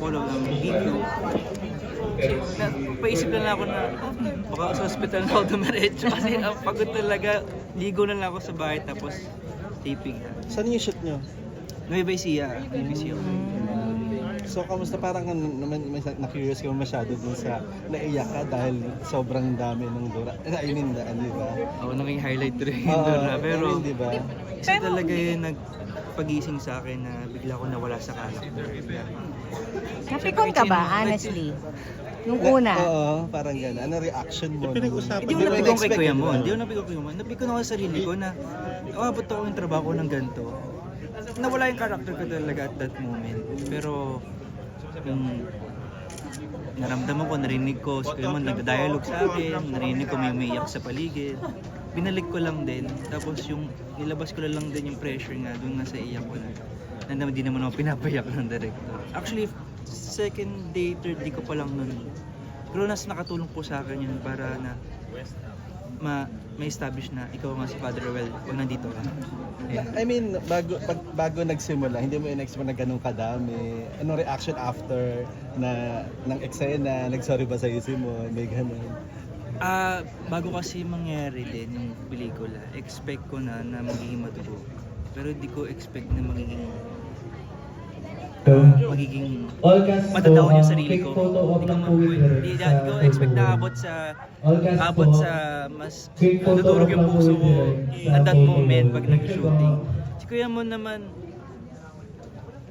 ko lang ng video. So, paisip na lang ako na baka sa hospital na ako dumiretso kasi ang pagod talaga. Ligo na lang ako sa bahay tapos taping na. Saan yung shoot nyo? Nueva Ecija. So, kamusta? Parang naman na-curious ka masyado dun sa naiyak ka dahil sobrang dami ng Dora. I mean, di ba? Oo, naging highlight rin yung Dora. Pero di ba? isa talaga yung nagpagising sa akin na bigla ko nawala sa character. Napikon ka ba, honestly? Nung una? Oo, parang gano'n. Ano reaction mo? Hindi mo napigong kay Kuya Mon. Hindi mo napigong kay Kuya Mon. Napigong ako sa sarili ko na abot ako yung trabaho ng ganito. Nawala yung character ko talaga at that moment. Pero yung naramdaman ko, narinig ko, si Kuya Mon nagda-dialogue sa akin, narinig ko may umiiyak sa paligid. Binalik ko lang din. Tapos yung nilabas ko lang din yung pressure nga doon nga sa iyak ko na. Hindi naman ako pinapayak ng director. Actually, second day, third day ko pa lang nun. Pero nakatulong po sa akin yun para na ma-establish na ikaw nga si Father Ruel kung nandito ka. I mean, bago nagsimula, hindi mo in-expect na ganun kadami. Anong reaction after na ng eksena? Nag-sorry ba sa'yo si Mon? May ganun. Bago kasi mangyari din yung pelikula, expect ko na magiging madugo. Pero hindi ko expect na magiging matatawa yung sarili ko. Hindi ko expect na abot sa mas natutulog yung puso ko at that moment pag nag-shooting. Si Kuya Mon naman,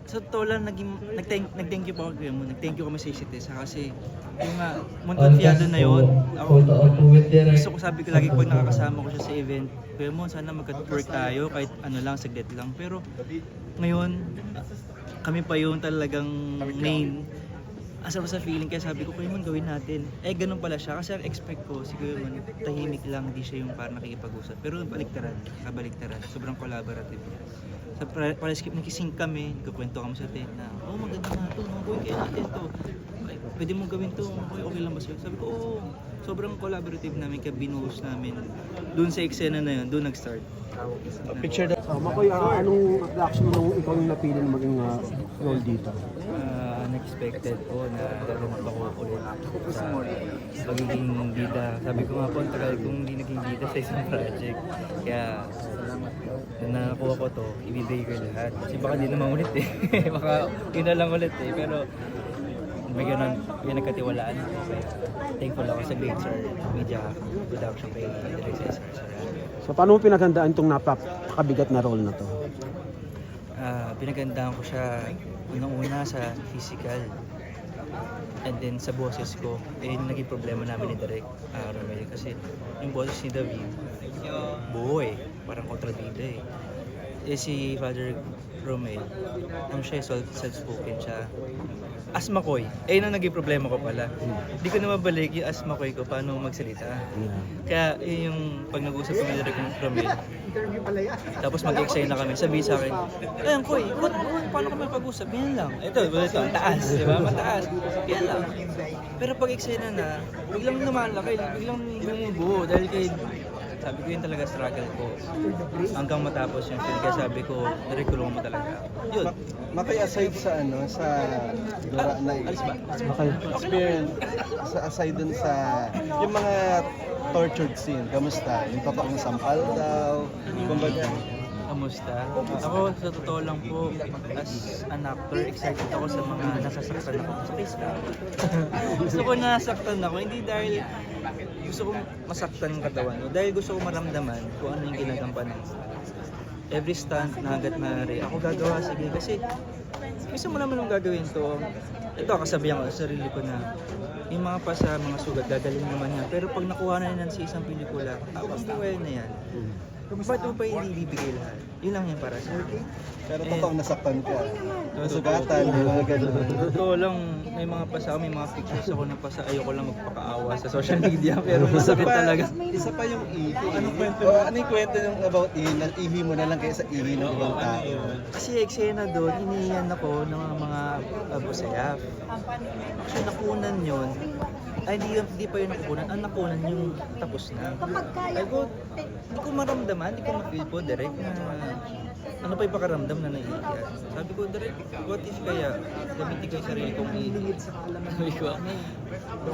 sa totoo lang, nag-thank you po ako Kuya Mon. Nag-thank you kami sa Isitesa kasi yung nga, Monconfiado na yun. Ako, gusto ko, sabi ko lagi pag nakakasama ko siya sa event, Kuya Mon, sana magka-work tayo kahit ano lang, saglit lang. Pero ngayon, kami pa yung talagang main. Asar sa feeling kaya sabi ko, Kuya Mon, gawin natin. Ganun pala siya kasi ang expect ko, si Kuya Mon, tahimik lang, di siya yung parang nakikipag-usap. Pero kabaliktaran, sobrang collaborative niya. Sa para-script, nakising kami, nagkukwento kami sa tent na, maganda na ito, gawin kaya natin ito. Pwede mong gawin ito, okay lang ba sa'yo? Sabi ko, sobrang collaborative namin, kaya binuhos namin. Doon sa eksena na yun, doon nag-start. Picture that. Makoy, anong reaction mo nung ikaw yung napili na maging role dito? Unexpected po na nalunod ako ulit sa magiging bida. Sabi ko nga po, ang tagal kong hindi naging bida sa isang project. Kaya nung nakakuha ko to, ibibigay ko lahat. Kasi baka di naman ulit eh. Baka yun na lang ulit eh. Pero may ganun, may nagkatiwalaan ako. Kaya thankful ako sa Great Sir Media Production kay Direk Cesar. So paano mo pinaghandaan itong napakabigat na role na to? Pinagandaan ko siya unang-una sa physical and then sa boses ko. Naging problema namin ni Direk Romel kasi yung boses ni David buo parang kontrabida si Father Romel siya self-spoken siya. Asma ko nang naging problema ko pala. Hindi ko na mabalik yung asma ko paano magsalita. Kaya yung pag nag-usap kami ni Direk Romel, tapos mag-excite na kami, sabi sa akin, ayan Koy, paano kami pag-usap? Yan lang. Ito, ang taas, di ba? Mataas. Yan lang. Pero pag excite na, biglang lumalaki, biglang bumubuo dahil kay sabi ko yun talaga struggle ko hanggang matapos yung film. Kaya sabi ko, narekulong mo talaga. Yun. Makay aside sa sa Dora na Alis ba? experience, aside dun sa yung mga tortured scene, kamusta? Yung totoong sampal daw, kumbaga. Kamusta? Ako, sa totoo lang po, as an actor, excited ako sa mga nasasaktan ako. Gusto ko nasaktan ako, hindi dahil gusto ko masaktan yung katawan ko, dahil gusto ko maramdaman kung ano yung ginagampanan. Every stunt na hanggat maaari, ako gagawa, sige, kasi gusto mo naman yung gagawin to. Ito, kasabihan ko sa sarili ko na yung mga sa mga sugat, gagaling naman yan. Pero pag nakuha na yan sa isang pelikula, ang buhay na yan. Ba't mo pa ibibigay lahat? Yun lang yan para sa akin. Pero totoong nasaktan ka. Nasugatan, mga ganun. Totoo lang, may mga pasa, may mga pictures ako na pasa. Ayoko lang magpakaawa sa social media, pero masakit talaga. Isa pa yung ihi. Ano yung kwento yung about ihi? Ihi mo na lang kaysa ihi ng ibang tao. Kasi eksena doon, iniiyan ako ng mga abusayaf. Actually, nakunan yun. Ay, hindi pa yun nakunan. Ang nakunan yung tapos na. Ay ko, hindi ko maramdaman, hindi ko ma-feel po direct na ano pa yung pakaramdam na naiiyak? Sabi ko, direct, what if kaya gamitin ko yung sarili kong iiyak? Sabi ko,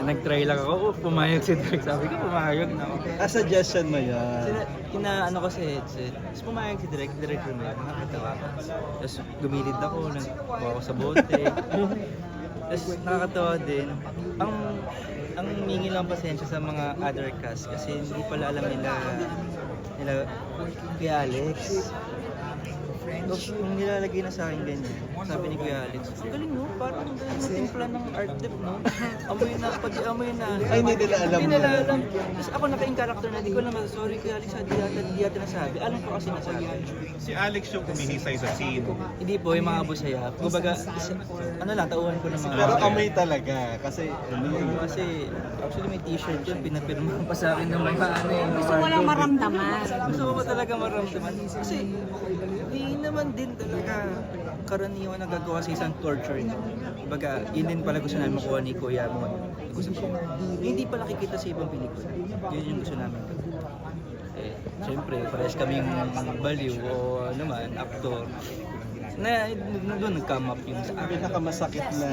nag-try lang ako, pumayag si Direk. Sabi ko, pumayag na ako. Suggestion mo yan. Inaano ko sa headset. Tapos pumayag si Direk Romero, nakakatawa ko. Tapos gumilid ako, nagkuha ako sa bote. Tapos nakakatawa din. Ang mingi lang pasensya sa mga other cast kasi hindi pala alam nila Kuya Alex. Tapos yung nilalagay na sa akin ganyan, sabi ni Kuya Alex, galing no, parang timpla ng art dep no. Amoy na, pag amoy na. Ay, hindi nila alam. Hindi nila alam. Tapos ako naka-in character na, di ko naman, sorry Kuya Alex, di yata nasabi. Anong ko kasi nasabi? Si Alex yung kumihisay sa scene. Hindi po, yung mga busaya. Kumbaga, ano lang, tauhan ko ng mga... Pero amoy talaga. Kasi, Kasi, actually may t-shirt yun, pinapirma pa sa akin ng mga ano eh. Gusto mo lang maramdaman. Gusto ko ba talaga maramdaman? Kasi, hindi naman din talaga karaniwan na gagawa sa isang torture. Baga, yun din pala gusto namin makuha ni Kuya Mon. Gusto ko, hindi pa nakikita sa ibang pelikula. Yun yung gusto namin. Eh, syempre, parehas kaming baliw o naman, aktor. Na doon nag-come up yung sa ang akin. pinakamasakit na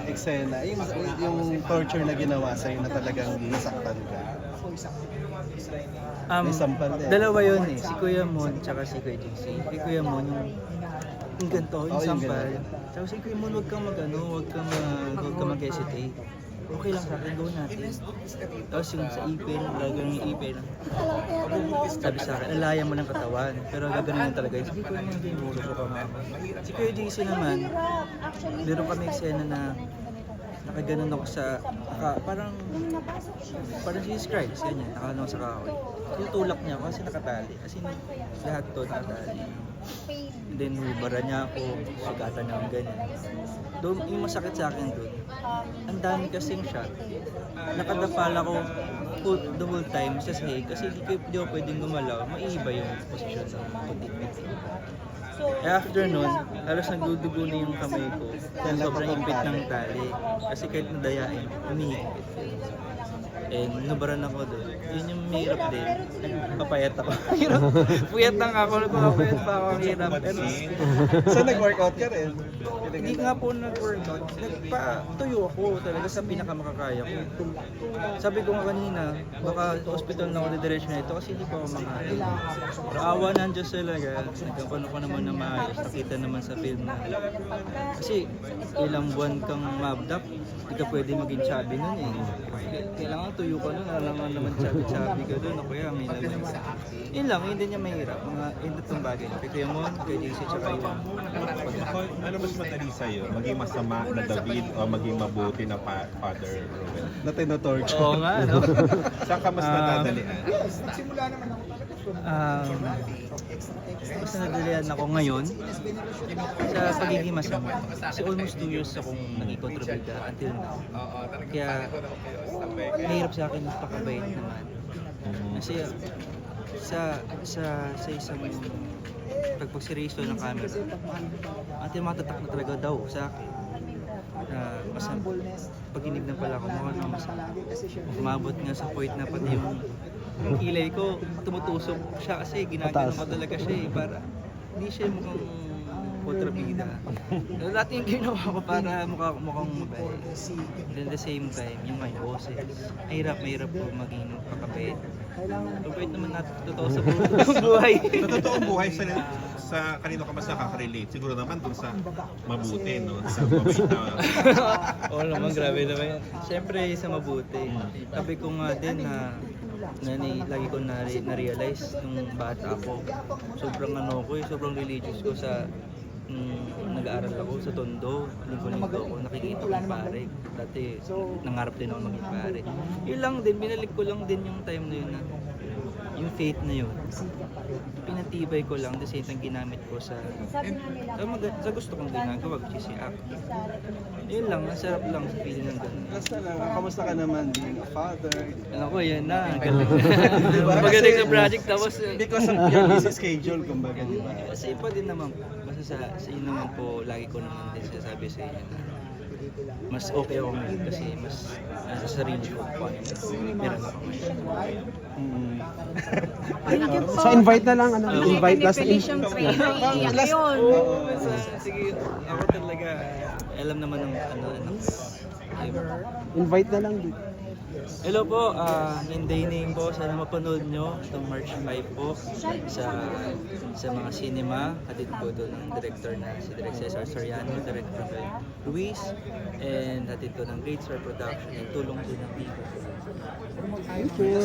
eksena, yung torture na ginawa sa'yo na talagang nasaktan ka. May sampal din. Dalawa yun eh, si Kuya Mon tsaka si Kuya JC. Si Kuya Mon yung ganito, yung Oo, yung sampal. ganito. Tsaka si Kuya Mon, huwag kang mag-hesitate. Okay lang sa akin, gawin natin. Tapos yung sa ipin, gagawin yung ipin. Sabi sa akin, alaya mo ng katawan. Pero gagawin talaga yun. Sige Kuya Mon, hindi ko mama. Si Kuya JC naman, meron kami eksena na nakaganon ako sa, parang si Christ, ganyan, nakaganon sa kahoy. Tinutulak niya ako kasi nakatali. Kasi lahat to nakatali. And then hubara niya ako, sugatan niya ako ganyan. Doon, yung masakit sa akin doon, ang dami kasing shot. Nakadapal ako the whole time sa sahig kasi hindi ako pwedeng gumalaw, maiiba yung posisyon ng putik-pitik. After nun, halos nagdudugo na yung kamay ko. Dahil sobrang ipit ng tali. Kasi kahit nadayain, umihigpit. Eh, nabaran ako doon. Yun yung mahirap din. Nagpapayat ako. Hirap. Puyat lang ako. Nagpapayat pa ako. Ang hirap. Pero, So, nag-workout ka rin? hindi nga po nag-workout. Nagpatuyo ako talaga sa pinakamakakaya ko. Sabi ko nga kanina, baka hospital na ako didiretso na ito kasi hindi pa ako makain. Pero awa ng Diyos talaga. Nagkapano ko naman na maayos. Nakita naman sa film na. Kasi ilang buwan kang mabdak, hindi ka pwede maging chubby nun eh. Kailangan tuyo ka nun, alam nga naman chubby ka dun. O kaya may laman. Yun lang, yun din yung mahirap. Mga indotong bagay. Kay Kuya Mon, kay JC, tsaka yung Ano mas madali sa'yo? Maging masama na David o maging mabuti na Father Ruel? Na tinotorture. Oo nga, no? Saan ka mas nadadalian? Mas nadalian ako ngayon sa pagiging masama. Kasi almost 2 years akong naging kontrabida until now. Kaya mahirap sa akin magpakabait naman. Kasi sa isang pagpagseryoso ng camera, at yung matatak na talaga daw sa akin. Masama. Pag inignan pala ako, mukhang masama. Umabot nga sa point na pati yung kilay ko tumutusok siya kasi ginagano ko talaga siya eh, para hindi siya mukhang kontrabida. Lahat yung ginawa ko para mukhang mabait. And then the same time, yung my boses. Mahirap po maging pakabait. Mabait naman natin totoo sa buhay. Sa totoong buhay, sa kanino ka mas nakaka-relate? Siguro naman dun sa mabuti, no? Sa mabait na... Oo naman, grabe naman yan. Siyempre, sa mabuti. Sabi ko nga din na lagi ko na-realize nung bata ako. Sobrang sobrang religious ko sa nag-aaral ako sa Tondo, linggo-linggo ako, nakikita ko yung pare. Dati, nangarap din ako maging pare. Yun lang din, binalik ko lang din yung time na yun na, yung faith na yun. Pinatibay ko lang, the same time ginamit ko sa gusto kong ginagawa, which is si act. Yun lang, ang sarap lang sa feeling ng gano'n. Basta lang, kamusta ka naman being a father? Alam ko, yan na. Galing. Diba? Magaling sa project, tapos... Because of your busy schedule, kumbaga, di ba? Kasi iba din naman po. Basta sa inyo naman po, lagi ko naman din sinasabi sa inyo na mas okay ako ngayon kasi mas nasa sarili ko po ano meron ako ngayon. So invite na lang, ano, invite last Definition trailer, iiyak yun. Sige, ako talaga, alam naman ng ano. invite na lang dito. Hello po, Mindayning po. Sana mapanood nyo itong March 5 po sa mga cinema. Hatid po ito ng director na si Direk Cesar Soriano, director kay Luis, and hatid po ng Great Star Production and tulong din ng Vigo. Thank you.